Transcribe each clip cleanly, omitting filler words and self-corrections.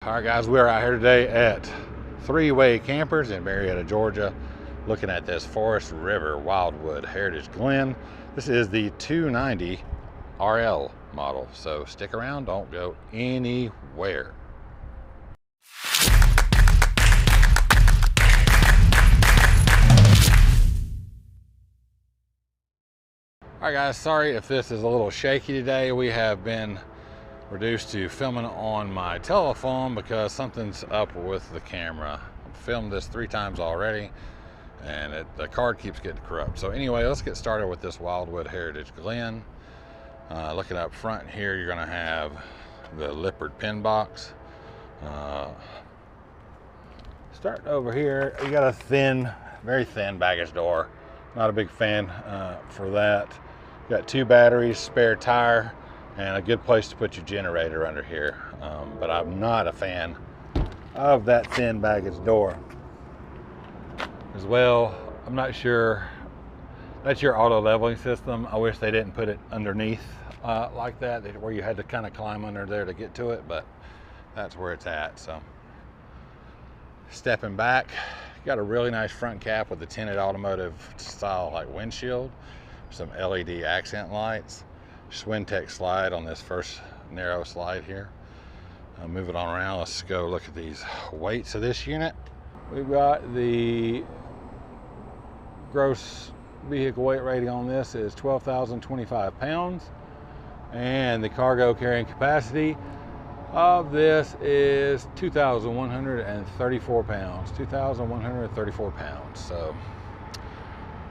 All right, guys, we're out here today at Three-Way Campers in Marietta, Georgia, looking at this Forest River WildWood Heritage Glen. This is the 290 RL model, so stick around, don't go anywhere. All right, guys, sorry if this is a little shaky today. We have been reduced to filming on my telephone because something's up with the camera. I've filmed this 3 times already and the card keeps getting corrupt. So anyway, let's get started with this WildWood Heritage Glen. Looking up front here, you're gonna have the Lippard pin box. Start over here, you got a thin, very thin baggage door. Not a big fan for that. You got 2 batteries, spare tire, and a good place to put your generator under here. But I'm not a fan of that thin baggage door. As well, I'm not sure, that's your auto leveling system. I wish they didn't put it underneath like that, where you had to kind of climb under there to get to it, but that's where it's at. So stepping back, you got a really nice front cap with the tinted automotive style like windshield, some LED accent lights. Swintech slide on this first narrow slide here. Moving on around, let's go look at these weights of this unit. We've got the gross vehicle weight rating on this is 12,025 pounds, and the cargo carrying capacity of this is 2,134 pounds. 2,134 pounds. So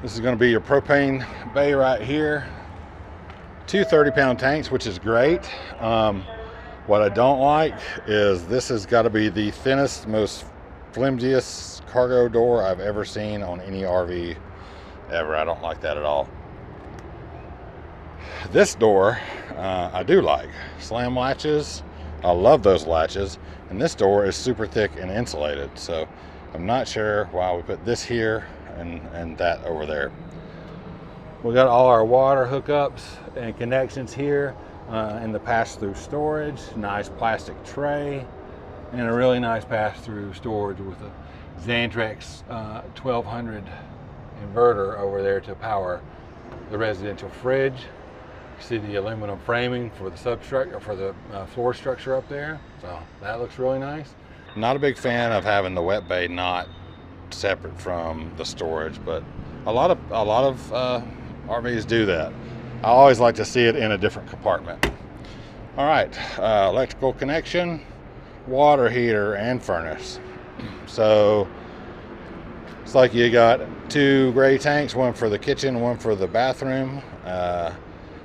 this is going to be your propane bay right here. 2 30-pound tanks, which is great. What I don't like is this has got to be the thinnest, most flimsiest cargo door I've ever seen on any RV ever. I don't like that at all. This door I do like. Slam latches, I love those latches, and this door is super thick and insulated, so I'm not sure why we put this here and that over there. We got all our water hookups and connections here in the pass-through storage. Nice plastic tray and a really nice pass-through storage with a Xantrex 1200 inverter over there to power the residential fridge. You see the aluminum framing for the substructure, for the floor structure up there. So that looks really nice. Not a big fan of having the wet bay not separate from the storage, but a lot of RVs do that. I always like to see it in a different compartment. All right, electrical connection, water heater, and furnace. So it's like you got 2 gray tanks, one for the kitchen, one for the bathroom.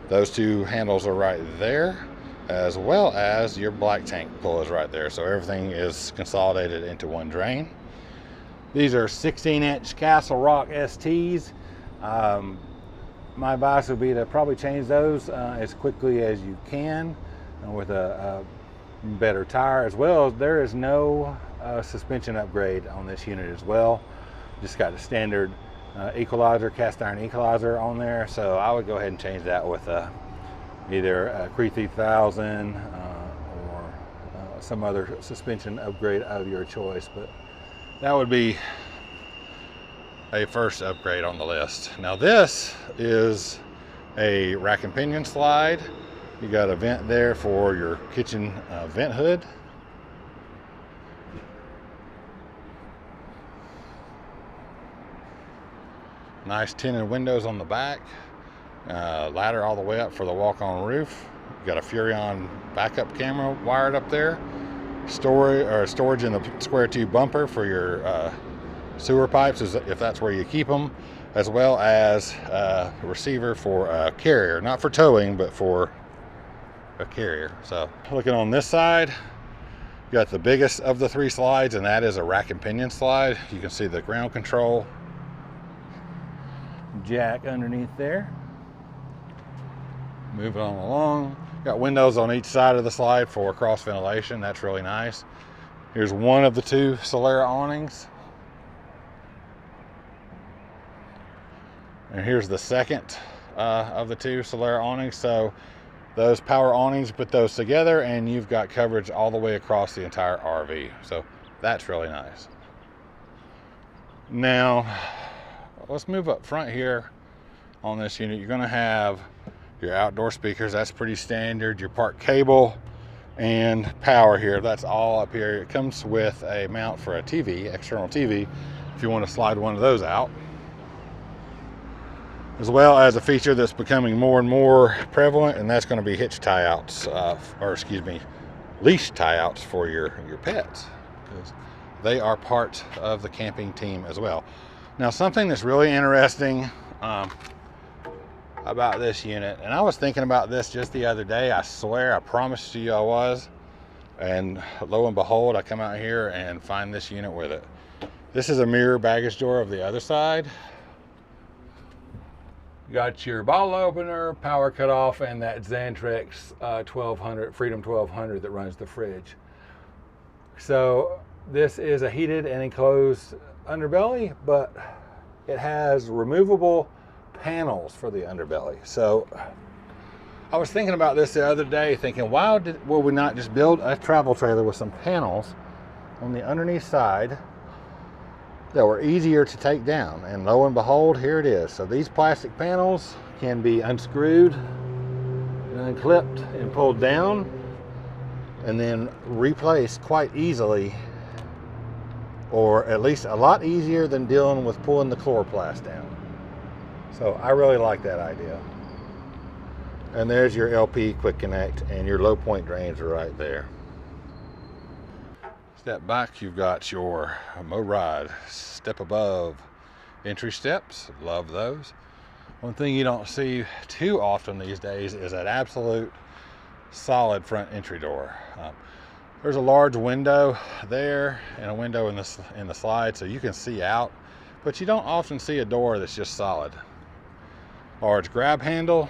Those 2 handles are right there, as well as your black tank pull is right there. So everything is consolidated into one drain. These are 16-inch Castle Rock STs. My advice would be to probably change those as quickly as you can with a better tire, as well as there is no suspension upgrade on this unit as well. Just got the standard equalizer, cast iron equalizer on there, so I would go ahead and change that with either a Cree 3000 or some other suspension upgrade of your choice, but that would be a first upgrade on the list. Now this is a rack and pinion slide. You got a vent there for your kitchen vent hood. Nice tinted windows on the back. Ladder all the way up for the walk-on roof. You got a Furrion backup camera wired up there. Storage in the square tube bumper for your sewer pipes, if that's where you keep them, as well as a receiver for a carrier, not for towing, but for a carrier. So looking on this side, you got the biggest of the 3 slides, and that is a rack and pinion slide. You can see the ground control jack underneath there. Moving on along, got windows on each side of the slide for cross ventilation. That's really nice. Here's one of the 2 Solera awnings. And here's the second of the 2 Solera awnings. So those power awnings, put those together, and you've got coverage all the way across the entire RV. So that's really nice. Now, let's move up front here on this unit. You're gonna have your outdoor speakers. That's pretty standard. Your park cable and power here. That's all up here. It comes with a mount for a TV, external TV, if you want to slide one of those out. As well as a feature that's becoming more and more prevalent, and that's going to be hitch tie-outs, leash tie-outs for your pets, because they are part of the camping team as well. Now, something that's really interesting about this unit, and I was thinking about this just the other day, I swear, I promised you I was, and lo and behold, I come out here and find this unit with it. This is a mirror baggage door of the other side. You got your bottle opener, power cutoff, and that Xantrex 1200, Freedom 1200 that runs the fridge. So this is a heated and enclosed underbelly, but it has removable panels for the underbelly. So I was thinking about this the other day, thinking, why would we not just build a travel trailer with some panels on the underneath side that were easier to take down? And lo and behold, here it is. So these plastic panels can be unscrewed and unclipped and pulled down, and then replaced quite easily, or at least a lot easier than dealing with pulling the chloroplast down. So I really like that idea. And there's your LP quick connect, and your low point drains are right there. Step back, you've got your MoRide step above entry steps. Love those. One thing you don't see too often these days is that absolute solid front entry door. There's a large window there and a window in the slide, so you can see out, but you don't often see a door that's just solid. Large grab handle.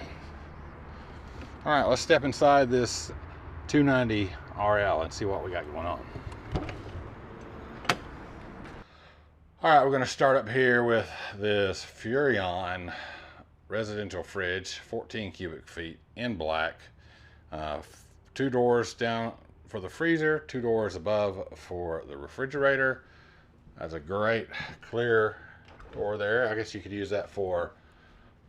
All right, let's step inside this 290 RL and see what we got going on. All right, we're going to start up here with this Furrion residential fridge, 14 cubic feet in black. 2 doors down for the freezer, 2 doors above for the refrigerator. That's a great clear door there. I guess you could use that for,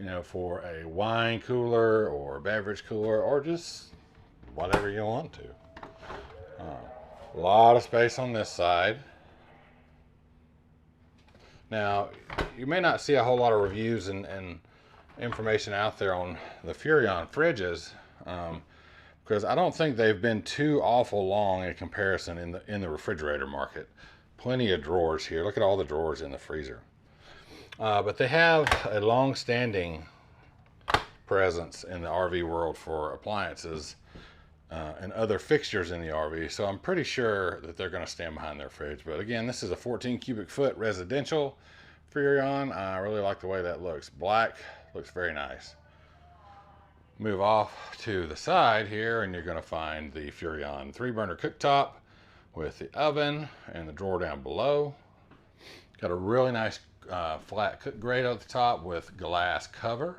you know, for a wine cooler or a beverage cooler, or just whatever you want to. A lot of space on this side. Now, you may not see a whole lot of reviews and information out there on the Furrion fridges, because I don't think they've been too awful long in comparison in the refrigerator market. Plenty of drawers here. Look at all the drawers in the freezer. But they have a long-standing presence in the RV world for appliances and other fixtures in the RV, so I'm pretty sure that they're going to stand behind their fridge. But again, this is a 14 cubic foot residential Furrion. I really like the way that looks. Black looks very nice. Move off to the side here, and you're going to find the Furrion 3-burner cooktop with the oven and the drawer down below. Got a really nice flat cook grate at the top with glass cover,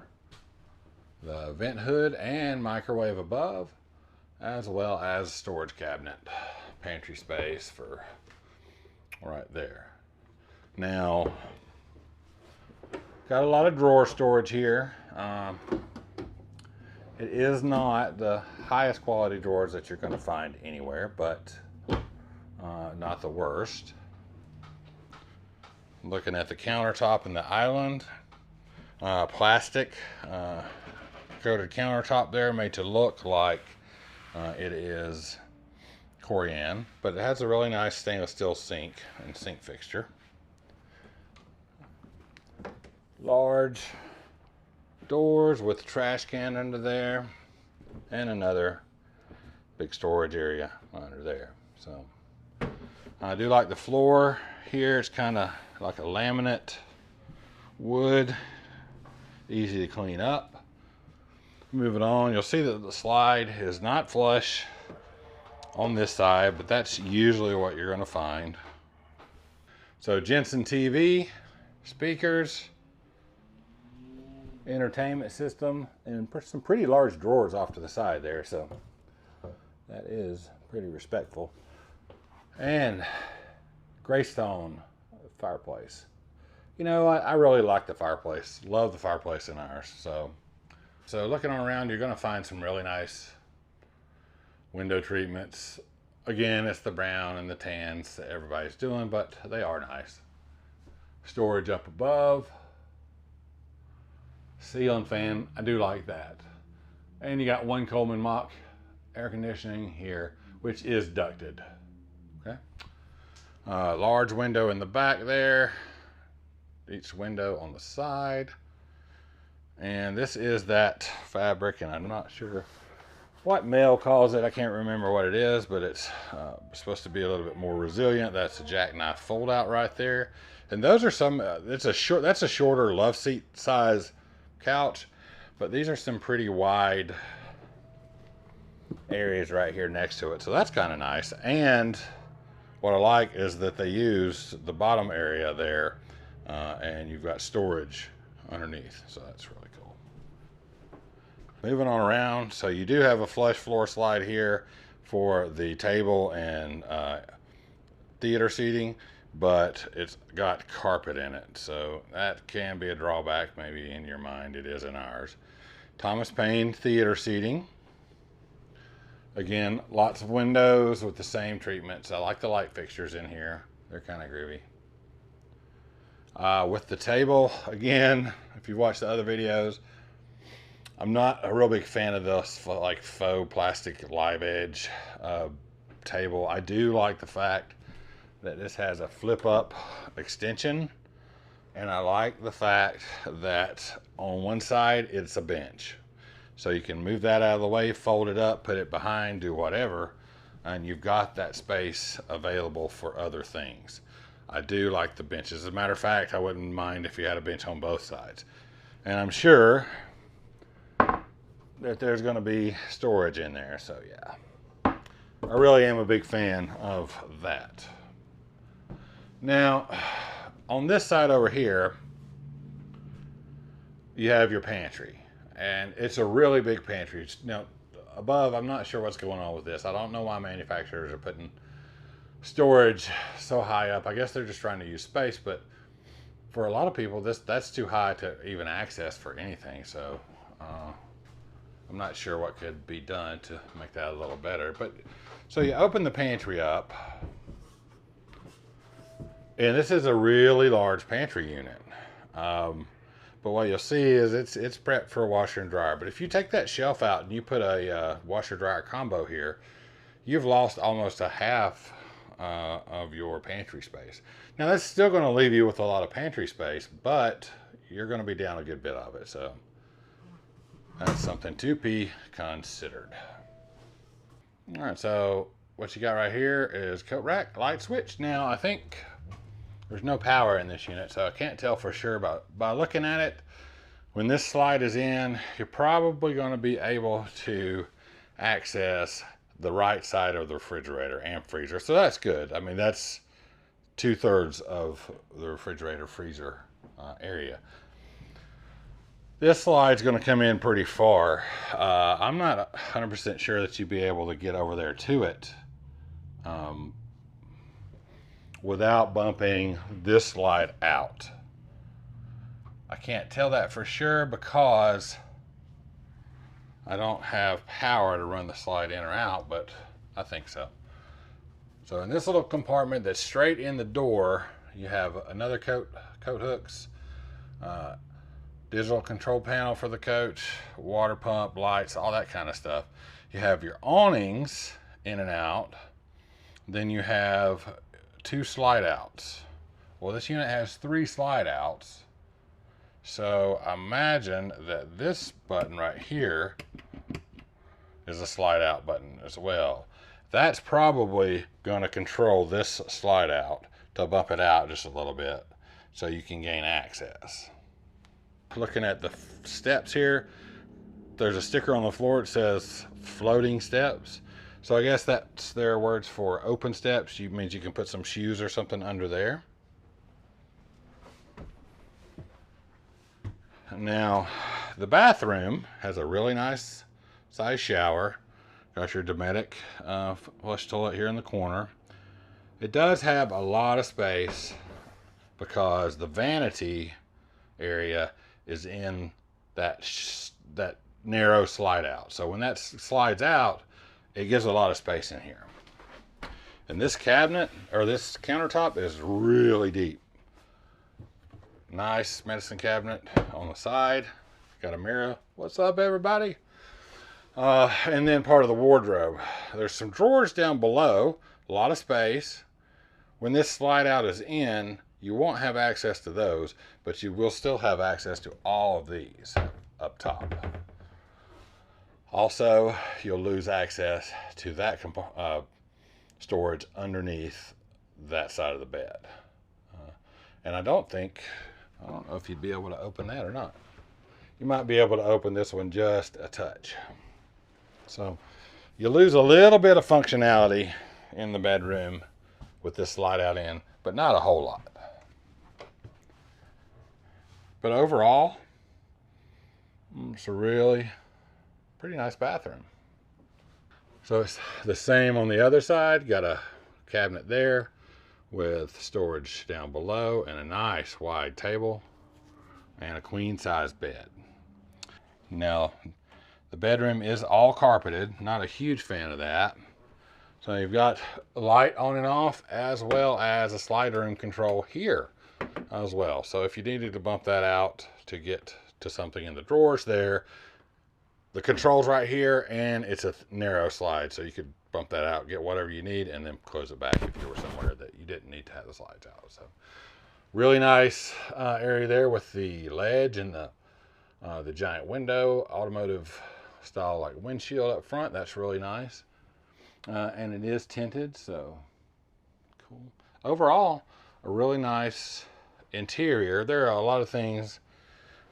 the vent hood and microwave above, as well as storage cabinet, pantry space for right there. Now, got a lot of drawer storage here. It is not the highest quality drawers that you're going to find anywhere, but not the worst. Looking at the countertop and the island, plastic coated countertop there, made to look like it is Corian, but it has a really nice stainless steel sink and sink fixture. Large doors with trash can under there, and another big storage area under there. So I do like the floor here. It's kind of like a laminate wood, easy to clean up. Moving on, you'll see that the slide is not flush on this side, but that's usually what you're going to find. So Jensen TV, speakers, entertainment system, and some pretty large drawers off to the side there, so that is pretty respectful. And Greystone fireplace. You know, I really like the fireplace. Love the fireplace in ours. So looking around, you're going to find some really nice window treatments. Again, it's the brown and the tans that everybody's doing, but they are nice. Storage up above. Ceiling fan, I do like that. And you got one Coleman Mach air conditioning here, which is ducted. Okay. Large window in the back there. Each window on the side. And this is that fabric, and I'm not sure what Mel calls it. I can't remember what it is, but it's supposed to be a little bit more resilient. That's a jackknife fold out right there. And those are some, that's a shorter love seat size couch, but these are some pretty wide areas right here next to it. So that's kind of nice. And what I like is that they use the bottom area there, and you've got storage underneath. So that's really cool. Moving on around, so you do have a flush floor slide here for the table and theater seating, but it's got carpet in it, so that can be a drawback maybe in your mind. It is in ours. Thomas Paine theater seating. Again, lots of windows with the same treatments. I like the light fixtures in here. They're kind of groovy. With the table, again, if you watch the other videos, I'm not a real big fan of this like faux plastic live edge table. I do like the fact that this has a flip up extension, and I like the fact that on one side it's a bench, so you can move that out of the way, fold it up, put it behind, do whatever, and you've got that space available for other things. I do like the benches. As a matter of fact, I wouldn't mind if you had a bench on both sides, and I'm sure that there's going to be storage in there. So yeah, I really am a big fan of that. Now, on this side over here, you have your pantry, and it's a really big pantry. Now, above, I'm not sure what's going on with this. I don't know why manufacturers are putting storage so high up. I guess they're just trying to use space, but for a lot of people, that's too high to even access for anything. So I'm not sure what could be done to make that a little better. But so you open the pantry up, and this is a really large pantry unit. But what you'll see is it's prepped for a washer and dryer. But if you take that shelf out and you put a washer dryer combo here, you've lost almost a half of your pantry space. Now that's still going to leave you with a lot of pantry space, but you're going to be down a good bit of it. So that's something to be considered. All right, so what you got right here is coat rack, light switch. Now I think there's no power in this unit, so I can't tell for sure, but by looking at it, when this slide is in, you're probably going to be able to access the right side of the refrigerator and freezer. So that's good. I mean, that's 2/3 of the refrigerator freezer area. This slide's going to come in pretty far. I'm not 100% sure that you'd be able to get over there to it without bumping this slide out. I can't tell that for sure because I don't have power to run the slide in or out, but I think so. So in this little compartment that's straight in the door, you have another coat hooks, digital control panel for the coach, water pump, lights, all that kind of stuff. You have your awnings in and out. Then you have 2 slide outs. Well, this unit has 3 slide outs. So imagine that this button right here is a slide out button as well. That's probably going to control this slide out to bump it out just a little bit so you can gain access. Looking at the steps here, there's a sticker on the floor that says floating steps. So I guess that's their words for open steps. It means you can put some shoes or something under there. Now, the bathroom has a really nice size shower. Got your Dometic flush toilet here in the corner. It does have a lot of space because the vanity area is in that narrow slide out. So when that slides out, it gives a lot of space in here. And this cabinet, or this countertop, is really deep. Nice medicine cabinet on the side. Got a mirror. What's up, everybody? And then part of the wardrobe. There's some drawers down below, a lot of space. When this slide out is in, you won't have access to those, but you will still have access to all of these up top. Also, you'll lose access to that storage underneath that side of the bed. And I don't know if you'd be able to open that or not. You might be able to open this one just a touch. So you lose a little bit of functionality in the bedroom with this slide out in, but not a whole lot. But overall, it's a really pretty nice bathroom. So it's the same on the other side. Got a cabinet there with storage down below and a nice wide table and a queen size bed. Now, the bedroom is all carpeted. Not a huge fan of that. So you've got light on and off, as well as a slider and control here as well. So if you needed to bump that out to get to something in the drawers there, the control's right here, and it's a narrow slide, so you could bump that out, get whatever you need, and then close it back if you were somewhere that you didn't need to have the slides out. So really nice area there with the ledge and the giant window, automotive style like windshield up front. That's really nice. And it is tinted, so cool. Overall, a really nice interior. There are a lot of things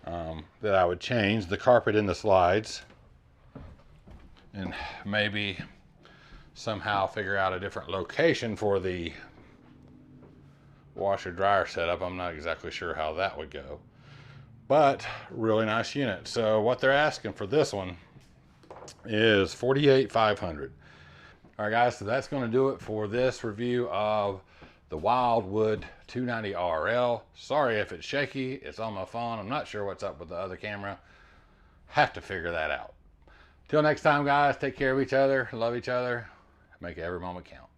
that I would change. The carpet in the slides, and maybe somehow figure out a different location for the washer dryer setup. I'm not exactly sure how that would go, but really nice unit. So what they're asking for this one is $48,500. All right, guys, so that's going to do it for this review of the WildWood 290 RL. Sorry if it's shaky. It's on my phone. I'm not sure what's up with the other camera. Have to figure that out. Till next time, guys, take care of each other, love each other, make every moment count.